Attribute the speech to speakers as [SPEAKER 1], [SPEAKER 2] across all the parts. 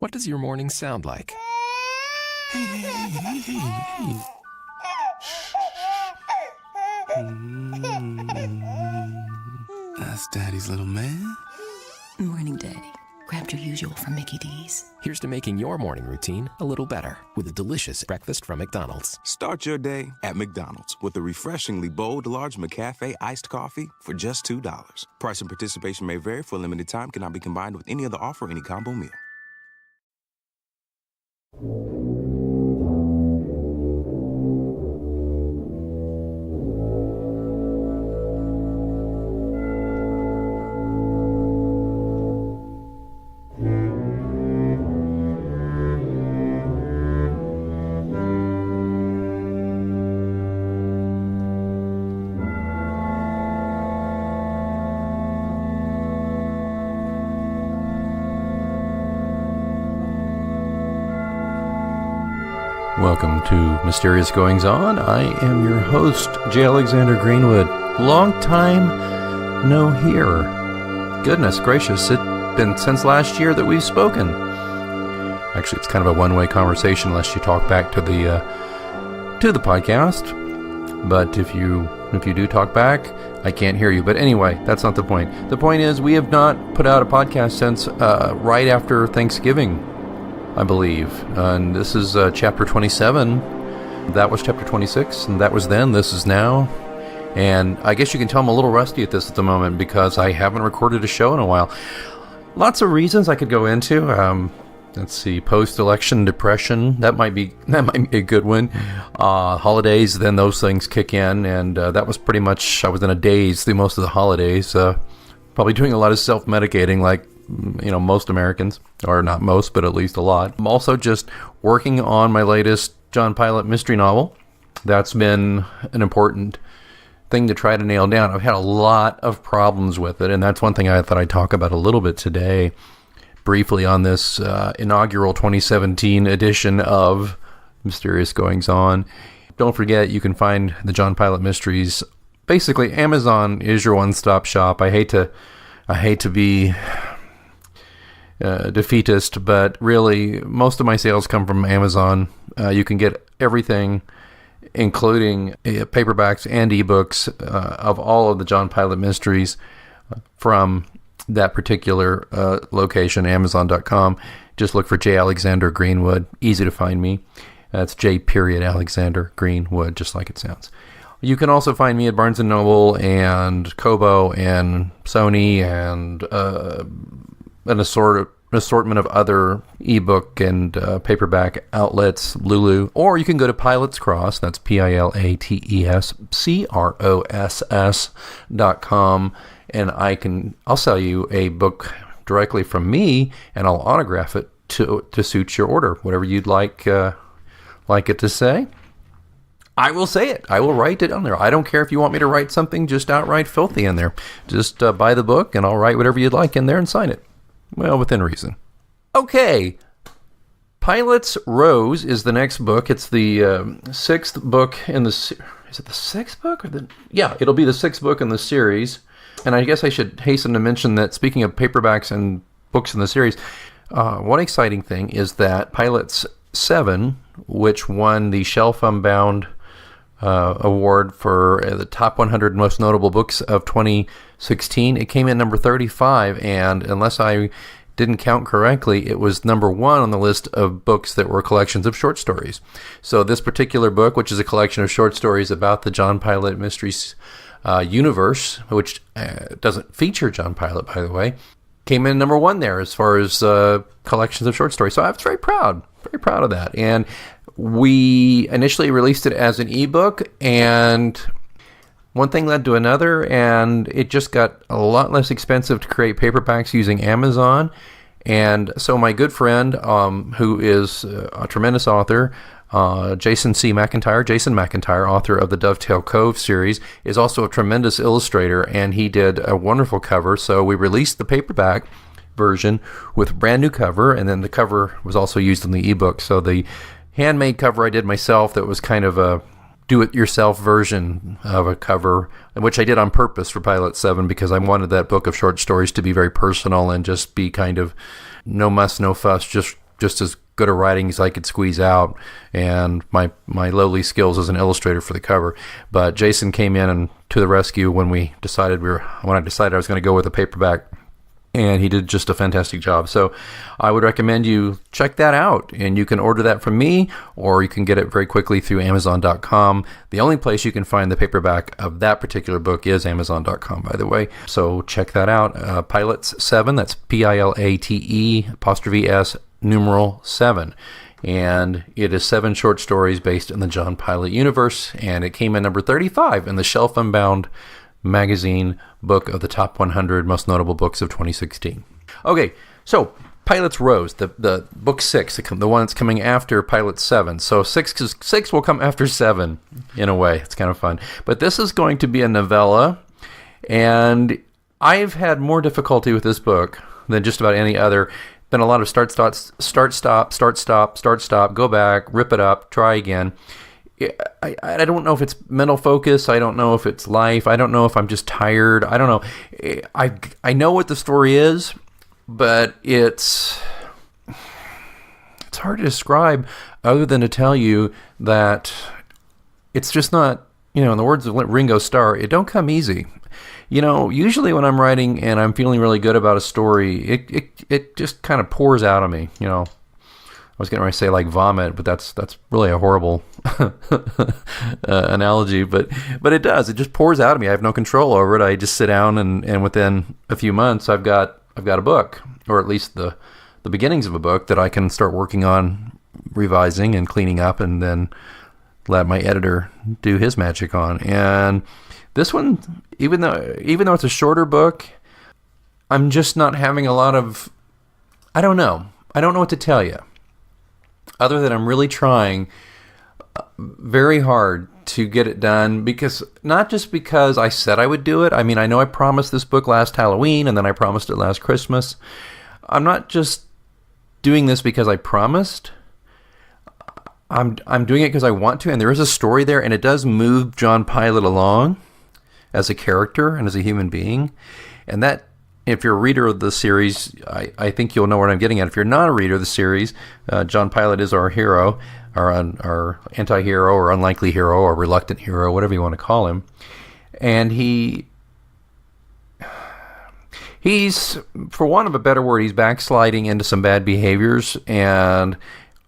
[SPEAKER 1] What does your morning sound like? Hey, hey, hey, hey, hey, hey. That's Daddy's little man.
[SPEAKER 2] Morning, Daddy. Grabbed your usual from Mickey D's.
[SPEAKER 1] Here's to making your morning routine a little better with a delicious breakfast from McDonald's.
[SPEAKER 3] Start your day at McDonald's with a refreshingly bold, large McCafe iced coffee for just $2. Price and participation may vary. For a limited time, cannot be combined with any other offer or any combo meal.
[SPEAKER 4] Welcome to Mysterious Goings On. I am your host, J. Alexander Greenwood. Long time no hear. Goodness gracious, it's been since last year that we've spoken. Actually, it's kind of a one-way conversation unless you talk back to the podcast. But if you do talk back, I can't hear you. But anyway, that's not the point. The point is we have not put out a podcast since right after Thanksgiving, I believe. And this is chapter 27. That was chapter 26, and that was then. This is now. And I guess you can tell I'm a little rusty at this at the moment because I haven't recorded a show in a while. Lots of reasons I could go into. Let's see, post-election depression. That might be a good one. Holidays, then those things kick in, and that was pretty much, I was in a daze through most of the holidays. Probably doing a lot of self-medicating, like most Americans, or not most, but at least a lot. I'm also just working on my latest John Pilot mystery novel. That's been an important thing to try to nail down. I've had a lot of problems with it, and that's one thing I thought I'd talk about a little bit today, briefly on this inaugural 2017 edition of Mysterious Goings On. Don't forget, you can find the John Pilot mysteries. Basically, Amazon is your one-stop shop. I hate to be defeatist, but really most of my sales come from Amazon. You can get everything, including paperbacks and ebooks of all of the John Pilot mysteries from that particular location, Amazon.com. Just look for J. Alexander Greenwood. Easy to find me. That's J. Alexander Greenwood, just like it sounds. You can also find me at Barnes & Noble and Kobo and Sony and an assortment of other ebook and paperback outlets, Lulu, or you can go to Pilot's Cross, that's PILATESCROSS.com, and I'll sell you a book directly from me, and I'll autograph it to suit your order, whatever you'd like it to say. I will say it. I will write it on there. I don't care if you want me to write something just outright filthy in there. Just buy the book, and I'll write whatever you'd like in there and sign it. Well, within reason. Okay. Pilot's Rose is the next book. It's the sixth book in the... Is it the sixth book? Yeah, it'll be the sixth book in the series. And I guess I should hasten to mention that, speaking of paperbacks and books in the series, one exciting thing is that Pilot's 7, which won the Shelf Unbound award for the top 100 most notable books of 2016. It came in number 35, and unless I didn't count correctly, it was number 1 on the list of books that were collections of short stories. So this particular book, which is a collection of short stories about the John Pilot Mysteries universe, which doesn't feature John Pilot, by the way, came in number 1 there as far as collections of short stories. So I was very proud of that. And we initially released it as an ebook, and one thing led to another, and it just got a lot less expensive to create paperbacks using Amazon. And so my good friend, who is a tremendous author, Jason McIntyre, author of the Dovetail Cove series, is also a tremendous illustrator, and he did a wonderful cover. So we released the paperback version with a brand new cover, and then the cover was also used in the ebook. So the handmade cover I did myself, that was kind of a do-it-yourself version of a cover, which I did on purpose for Pilot 7 because I wanted that book of short stories to be very personal and just be kind of no muss, no fuss, just just as good a writing as I could squeeze out, and my lowly skills as an illustrator for the cover. But Jason came in and to the rescue when I decided I was going to go with a paperback, and he did just a fantastic job. So I would recommend you check that out, and you can order that from me, or you can get it very quickly through Amazon.com. The only place you can find the paperback of that particular book is Amazon.com, by the way. So check that out. Pilots 7, that's PILATE''S numeral 7. And it is 7 short stories based in the John Pilot universe, and it came in number 35 in the Shelf Unbound magazine book of the top 100 most notable books of 2016. Okay, so Pilot's Rose, the book 6, the one that's coming after Pilot 7. So 6 will come after 7 in a way. It's kind of fun. But this is going to be a novella, and I've had more difficulty with this book than just about any other. Been a lot of start, stop, go back, rip it up, try again. I don't know if it's mental focus. I don't know if it's life. I don't know if I'm just tired. I don't know. I know what the story is, but it's hard to describe other than to tell you that it's just not, in the words of Ringo Starr, it don't come easy. Usually when I'm writing and I'm feeling really good about a story, it just kind of pours out of me. I was getting ready to say like vomit, but that's really a horrible analogy. But it does. It just pours out of me. I have no control over it. I just sit down and within a few months, I've got a book, or at least the beginnings of a book that I can start working on, revising and cleaning up, and then let my editor do his magic on. And this one, even though it's a shorter book, I'm just not having a lot of, I don't know what to tell you, other than I'm really trying very hard to get it done, because not just because I said I would do it. I mean, I know I promised this book last Halloween, and then I promised it last Christmas. I'm not just doing this because I promised. I'm doing it because I want to, and there is a story there, and it does move John Pilot along as a character and as a human being. And that, if you're a reader of the series, I think you'll know what I'm getting at. If you're not a reader of the series, John Pilot is our hero, our anti-hero or unlikely hero or reluctant hero, whatever you want to call him. And he's, for want of a better word, he's backsliding into some bad behaviors, and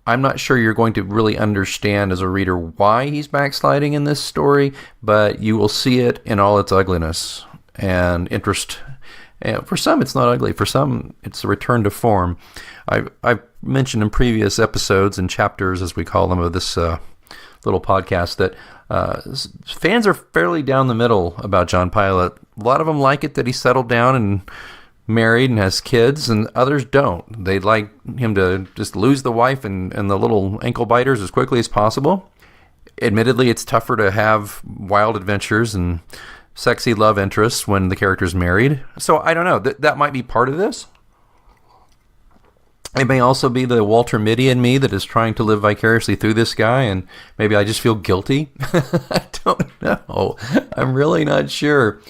[SPEAKER 4] I'm not sure you're going to really understand as a reader why he's backsliding in this story, but you will see it in all its ugliness and interest. And for some, it's not ugly. For some, it's a return to form. I've mentioned in previous episodes and chapters, as we call them, of this little podcast, that fans are fairly down the middle about John Pilot. A lot of them like it that he settled down and married and has kids, and others don't. They'd like him to just lose the wife and the little ankle biters as quickly as possible. Admittedly, it's tougher to have wild adventures and sexy love interests when the character's married. So I don't know. That might be part of this. It may also be the Walter Mitty in me that is trying to live vicariously through this guy, and maybe I just feel guilty. I don't know. I'm really not sure.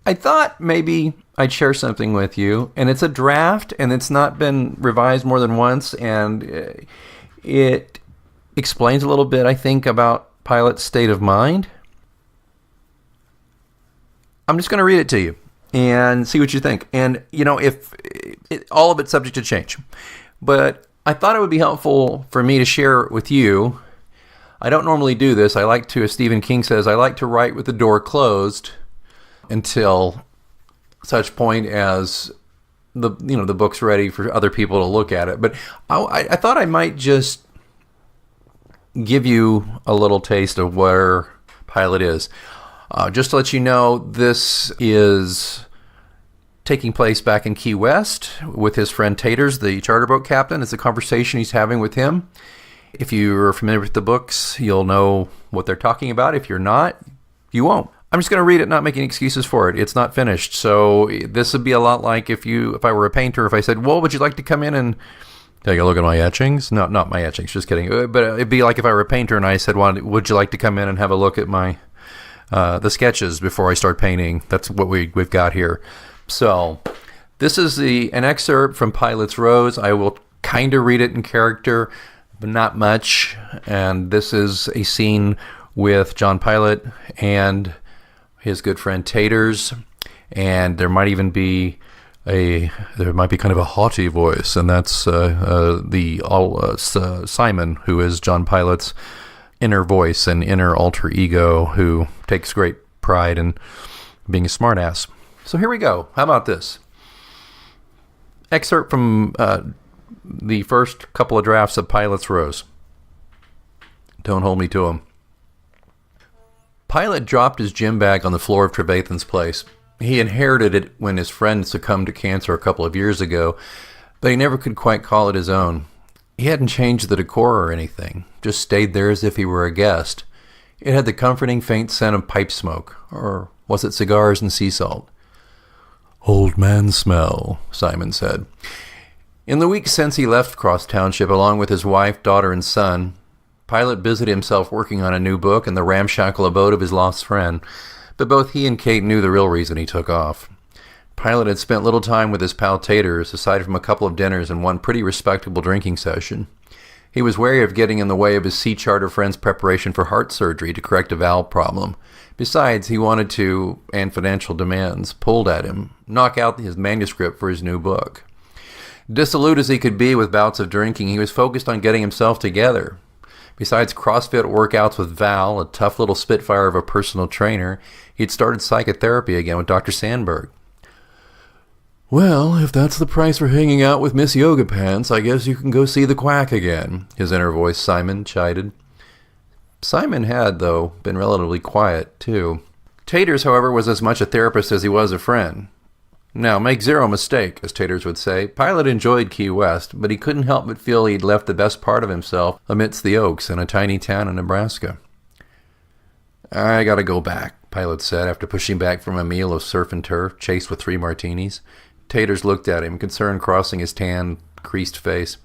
[SPEAKER 4] I thought maybe I'd share something with you, and it's a draft, and it's not been revised more than once, and it explains a little bit, I think, about Pilot's state of mind. I'm just going to read it to you and see what you think. And, if all of it's subject to change. But I thought it would be helpful for me to share it with you. I don't normally do this. I like to, as Stephen King says, I like to write with the door closed until such point as the book's ready for other people to look at it. But I thought I might just give you a little taste of where Pilot is. Just to let you know, this is taking place back in Key West with his friend Taters, the charter boat captain. It's a conversation he's having with him. If you're familiar with the books, you'll know what they're talking about. If you're not, you won't. I'm just going to read it, not making excuses for it. It's not finished. So this would be a lot like if I were a painter, if I said, well, would you like to come in and take a look at my etchings? No, not my etchings, just kidding. But it'd be like if I were a painter and I said, well, would you like to come in and have a look at my the sketches before I start painting? That's what we've got here. So this is an excerpt from Pilot's Rose. I will kind of read it in character, but not much. And this is a scene with John Pilot and his good friend Taters, and there might be kind of a haughty voice, and that's Simon, who is John Pilot's inner voice and inner alter ego, who takes great pride in being a smartass. So here we go. How about this? Excerpt from the first couple of drafts of Pilot's Rose. Don't hold me to them. Pilot dropped his gym bag on the floor of Trevathan's place. He inherited it when his friend succumbed to cancer a couple of years ago, but he never could quite call it his own. He hadn't changed the decor or anything, just stayed there as if he were a guest. It had the comforting faint scent of pipe smoke, or was it cigars and sea salt? Old man smell, Simon said. In the weeks since he left Cross Township along with his wife, daughter, and son, Pilot busied himself working on a new book in the ramshackle abode of his lost friend, but both he and Kate knew the real reason he took off. Pilot had spent little time with his pal Taters, aside from a couple of dinners and one pretty respectable drinking session. He was wary of getting in the way of his sea charter friend's preparation for heart surgery to correct a valve problem. Besides, he wanted to, and financial demands pulled at him, knock out his manuscript for his new book. Dissolute as he could be with bouts of drinking, he was focused on getting himself together. Besides CrossFit workouts with Val, a tough little spitfire of a personal trainer, he'd started psychotherapy again with Dr. Sandberg. Well, if that's the price for hanging out with Miss Yoga Pants, I guess you can go see the quack again, his inner voice Simon chided. Simon had, though, been relatively quiet, too. Taters, however, was as much a therapist as he was a friend. Now, make zero mistake, as Taters would say, Pilot enjoyed Key West, but he couldn't help but feel he'd left the best part of himself amidst the oaks in a tiny town in Nebraska. I gotta go back, Pilot said, after pushing back from a meal of surf and turf, chased with 3 martinis. Taters looked at him, concern crossing his tan, creased face.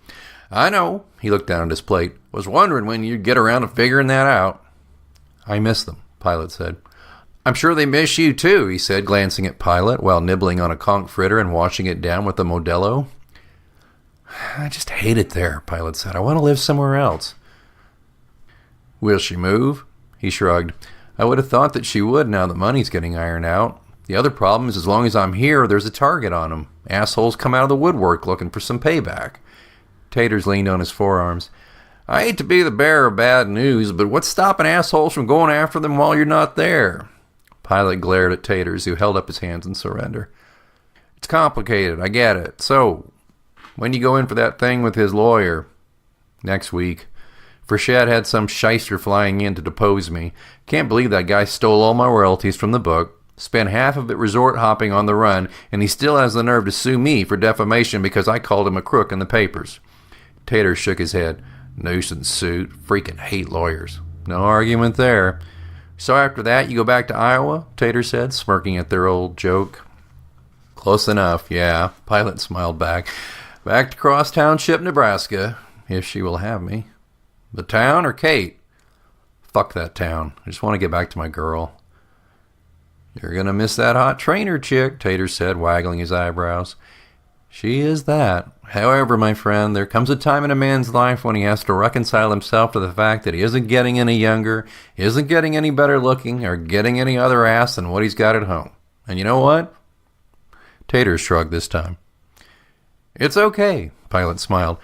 [SPEAKER 4] I know, he looked down at his plate. Was wondering when you'd get around to figuring that out. I miss them, Pilot said. I'm sure they miss you too, he said, glancing at Pilot while nibbling on a conch fritter and washing it down with a Modelo. I just hate it there, Pilot said. I want to live somewhere else. Will she move? He shrugged. I would have thought that she would now that money's getting ironed out. The other problem is as long as I'm here, there's a target on them. Assholes come out of the woodwork looking for some payback. Taters leaned on his forearms. I hate to be the bearer of bad news, but what's stopping assholes from going after them while you're not there? Pilot glared at Taters, who held up his hands in surrender. It's complicated, I get it. So, when you go in for that thing with his lawyer? Next week. Frechette had some shyster flying in to depose me. Can't believe that guy stole all my royalties from the book, spent half of it resort hopping on the run, and he still has the nerve to sue me for defamation because I called him a crook in the papers. Taters shook his head. Nuisance suit. Freaking hate lawyers. No argument there. So after that, you go back to Iowa? Tater said, smirking at their old joke. Close enough, yeah. Pilot smiled back. Back to Cross Township, Nebraska, if she will have me. The town or Kate? Fuck that town. I just want to get back to my girl. You're going to miss that hot trainer chick, Tater said, waggling his eyebrows. She is that. However, my friend, there comes a time in a man's life when he has to reconcile himself to the fact that he isn't getting any younger, isn't getting any better looking, or getting any other ass than what he's got at home. And you know what? Tater shrugged this time. It's okay, Pilot smiled.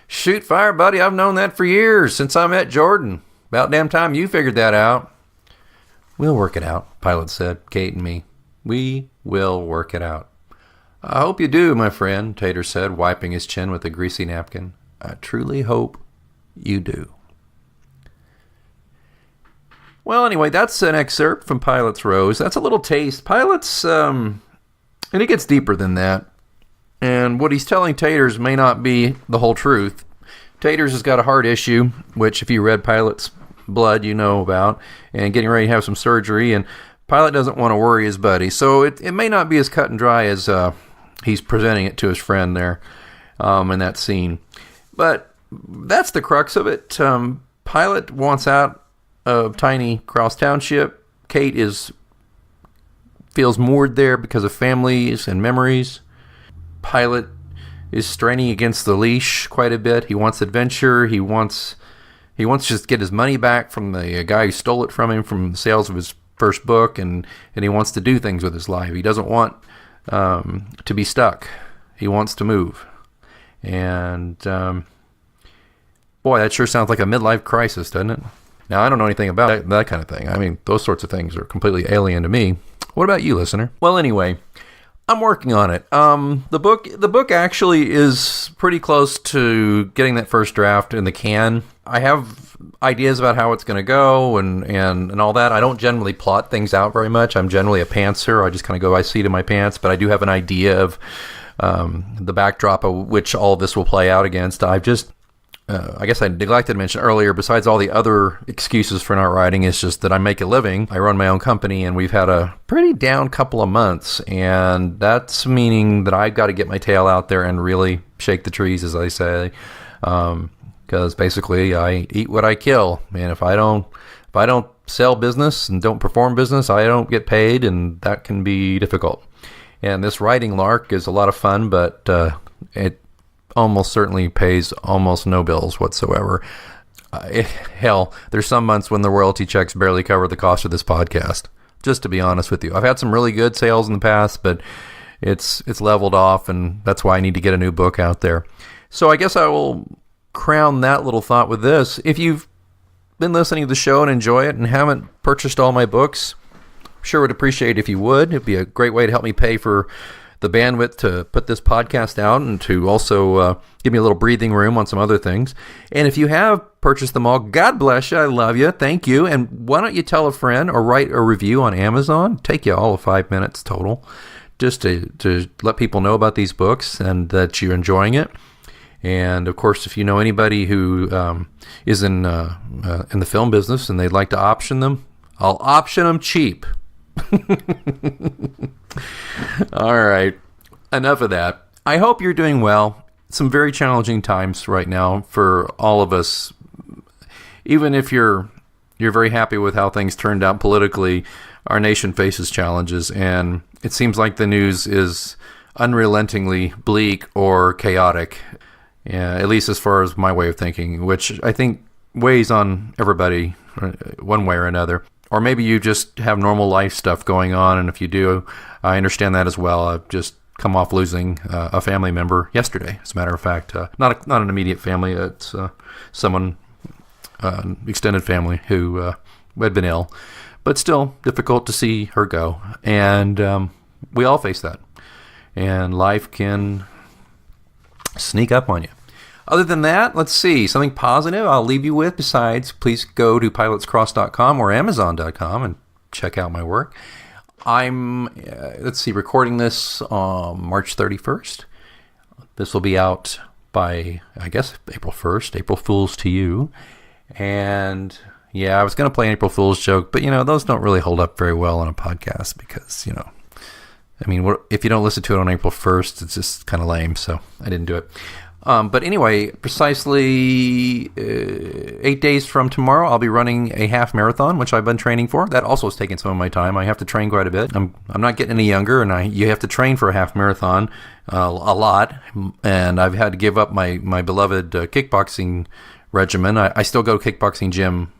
[SPEAKER 4] Shoot fire, buddy, I've known that for years, since I met Jordan. About damn time you figured that out. We'll work it out, Pilot said, Kate and me. We will work it out. I hope you do, my friend, Tater said, wiping his chin with a greasy napkin. I truly hope you do. Well, anyway, that's an excerpt from Pilot's Rose. That's a little taste. Pilot's, and it gets deeper than that. And what he's telling Taters may not be the whole truth. Taters has got a heart issue, which if you read Pilot's Blood, you know about, and getting ready to have some surgery, and Pilot doesn't want to worry his buddy. So it may not be as cut and dry as he's presenting it to his friend there in that scene. But that's the crux of it. Pilot wants out of tiny Cross Township. Kate feels moored there because of families and memories. Pilot is straining against the leash quite a bit. He wants adventure. He wants to just get his money back from the guy who stole it from him from the sales of his first book, and he wants to do things with his life. He doesn't want to be stuck. He wants to move. And boy, that sure sounds like a midlife crisis, doesn't it? Now, I don't know anything about that kind of thing. I mean, those sorts of things are completely alien to me. What about you, listener? Well, anyway, I'm working on it. The book actually is pretty close to getting that first draft in the can. I have ideas about how it's going to go and all that. I don't generally plot things out very much. I'm generally a pantser. I just kind of go by seat of my pants, but I do have an idea of the backdrop of which all this will play out against. I've just I guess I neglected to mention earlier, besides all the other excuses for not writing, is just that I make a living. I run my own company, and we've had a pretty down couple of months, and that's meaning that I've got to get my tail out there and really shake the trees, as I say, because basically I eat what I kill, and if I don't sell business and don't perform business, I don't get paid, and that can be difficult. And this writing lark is a lot of fun, but it almost certainly pays almost no bills whatsoever. Hell, there's some months when the royalty checks barely cover the cost of this podcast, just to be honest with you. I've had some really good sales in the past, but it's leveled off, and that's why I need to get a new book out there. So I guess I will crown that little thought with this. If you've been listening to the show and enjoy it and haven't purchased all my books, sure would appreciate it if you would. It'd be a great way to help me pay for the bandwidth to put this podcast out and to also give me a little breathing room on some other things. And if you have purchased them all, God bless you. I love you. Thank you. And why don't you tell a friend or write a review on Amazon? Take you all of 5 minutes total just to let people know about these books and that you're enjoying it. And of course, if you know anybody who is in the film business and they'd like to option them, I'll option them cheap. All right, enough of that. I hope you're doing well. Some very challenging times right now for all of us. Even if you're very happy with how things turned out politically, our nation faces challenges, and it seems like the news is unrelentingly bleak or chaotic, at least as far as my way of thinking, which I think weighs on everybody one way or another. Or maybe you just have normal life stuff going on, and if you do, I understand that as well. I've just come off losing a family member yesterday, as a matter of fact. Not an immediate family, it's someone, extended family, who had been ill. But still, difficult to see her go. And we all face that. And life can sneak up on you. Other than that, let's see, something positive I'll leave you with. Besides, please go to pilotscross.com or amazon.com and check out my work. I'm, recording this on March 31st. This will be out by, I guess, April 1st. April Fool's to you. And yeah, I was going to play an April Fool's joke, but, those don't really hold up very well on a podcast because, if you don't listen to it on April 1st, it's just kind of lame, so I didn't do it. But anyway, precisely 8 days from tomorrow, I'll be running a half marathon, which I've been training for. That also has taken some of my time. I have to train quite a bit. I'm not getting any younger, and you have to train for a half marathon a lot. And I've had to give up my beloved kickboxing regimen. I still go to kickboxing gym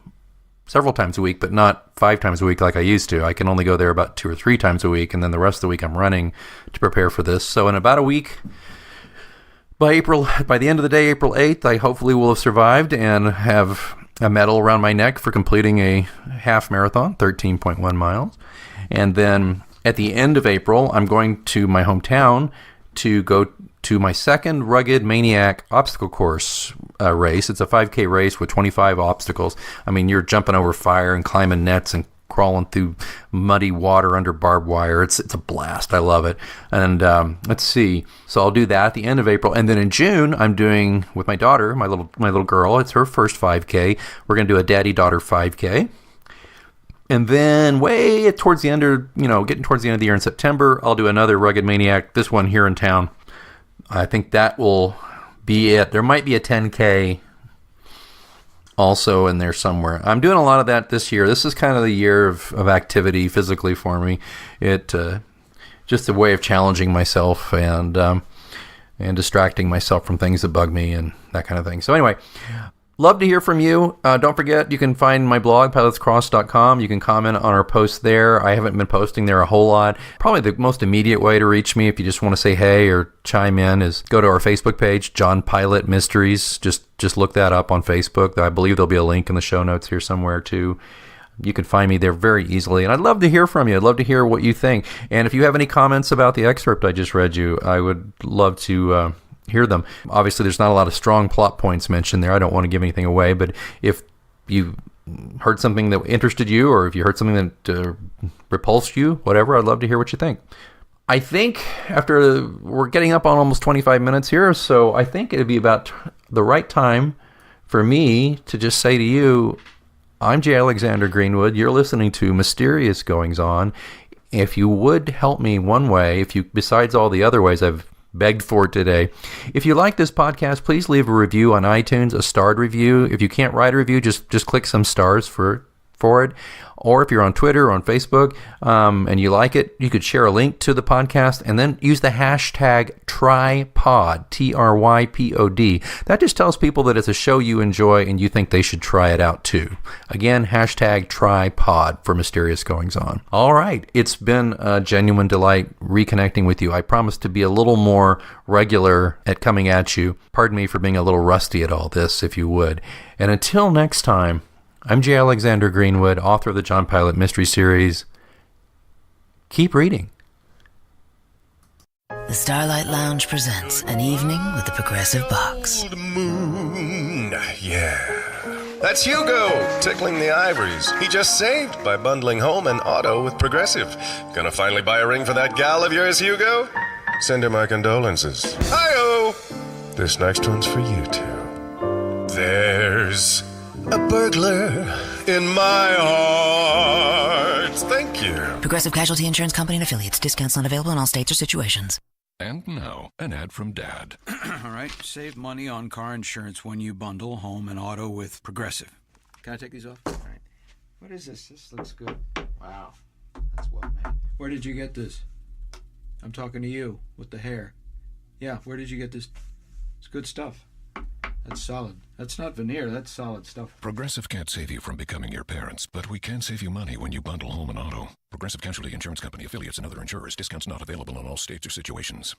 [SPEAKER 4] several times a week, but not 5 times a week like I used to. I can only go there about 2 or 3 times a week, and then the rest of the week I'm running to prepare for this. So in about a week, by the end of the day, April 8th, I hopefully will have survived and have a medal around my neck for completing a half marathon, 13.1 miles. And then at the end of April, I'm going to my hometown to go to my second Rugged Maniac obstacle course race. It's a 5K race with 25 obstacles. You're jumping over fire and climbing nets and crawling through muddy water under barbed wire. It's a blast. I love it. And let's see. So I'll do that at the end of April. And then in June, I'm doing with my daughter, my little girl. It's her first 5K. We're going to do a daddy-daughter 5K. And then towards the end of, getting towards the end of the year in September, I'll do another Rugged Maniac, this one here in town. I think that will be it. There might be a 10K also in there somewhere. I'm doing a lot of that this year. This is kind of the year of activity physically for me. It just a way of challenging myself and and distracting myself from things that bug me and that kind of thing. So anyway, love to hear from you. Don't forget, you can find my blog, pilotscross.com. You can comment on our posts there. I haven't been posting there a whole lot. Probably the most immediate way to reach me if you just want to say hey or chime in is go to our Facebook page, John Pilot Mysteries. Just look that up on Facebook. I believe there'll be a link in the show notes here somewhere too. You can find me there very easily. And I'd love to hear from you. I'd love to hear what you think. And if you have any comments about the excerpt I just read you, I would love to hear them. Obviously, there's not a lot of strong plot points mentioned there. I don't want to give anything away. But if you heard something that interested you, or if you heard something that repulsed you, whatever, I'd love to hear what you think. I think after we're getting up on almost 25 minutes here, so I think it'd be about the right time for me to just say to you, I'm J. Alexander Greenwood. You're listening to Mysterious Goings On. If you would help me one way, besides all the other ways I've begged for today, if you like this podcast, please leave a review on iTunes, a starred review. If you can't write a review, just click some stars for it. Or if you're on Twitter or on Facebook and you like it, you could share a link to the podcast and then use the hashtag TRYPOD, TRYPOD. That just tells people that it's a show you enjoy and you think they should try it out too. Again, hashtag TRYPOD for Mysterious Goings On. All right. It's been a genuine delight reconnecting with you. I promise to be a little more regular at coming at you. Pardon me for being a little rusty at all this, if you would. And until next time, I'm J. Alexander Greenwood, author of the John Pilot Mystery Series. Keep reading.
[SPEAKER 2] The Starlight Lounge presents An Evening with the Progressive Box.
[SPEAKER 5] Old moon, yeah. That's Hugo, tickling the ivories. He just saved by bundling home and auto with Progressive. Gonna finally buy a ring for that gal of yours, Hugo? Send her my condolences. Hi-oh! This next one's for you two. There's a burglar in my heart. Thank you.
[SPEAKER 2] Progressive Casualty Insurance Company and Affiliates. Discounts not available in all states or situations.
[SPEAKER 1] And now, an ad from Dad.
[SPEAKER 6] All right, save money on car insurance when you bundle home and auto with Progressive. Can I take these off? All right. What is this? This looks good. Wow. That's well made. Where did you get this? I'm talking to you with the hair. Yeah, where did you get this? It's good stuff. That's solid. That's not veneer. That's solid stuff.
[SPEAKER 1] Progressive can't save you from becoming your parents, but we can save you money when you bundle home and auto. Progressive Casualty Insurance Company, affiliates, and other insurers. Discounts not available in all states or situations.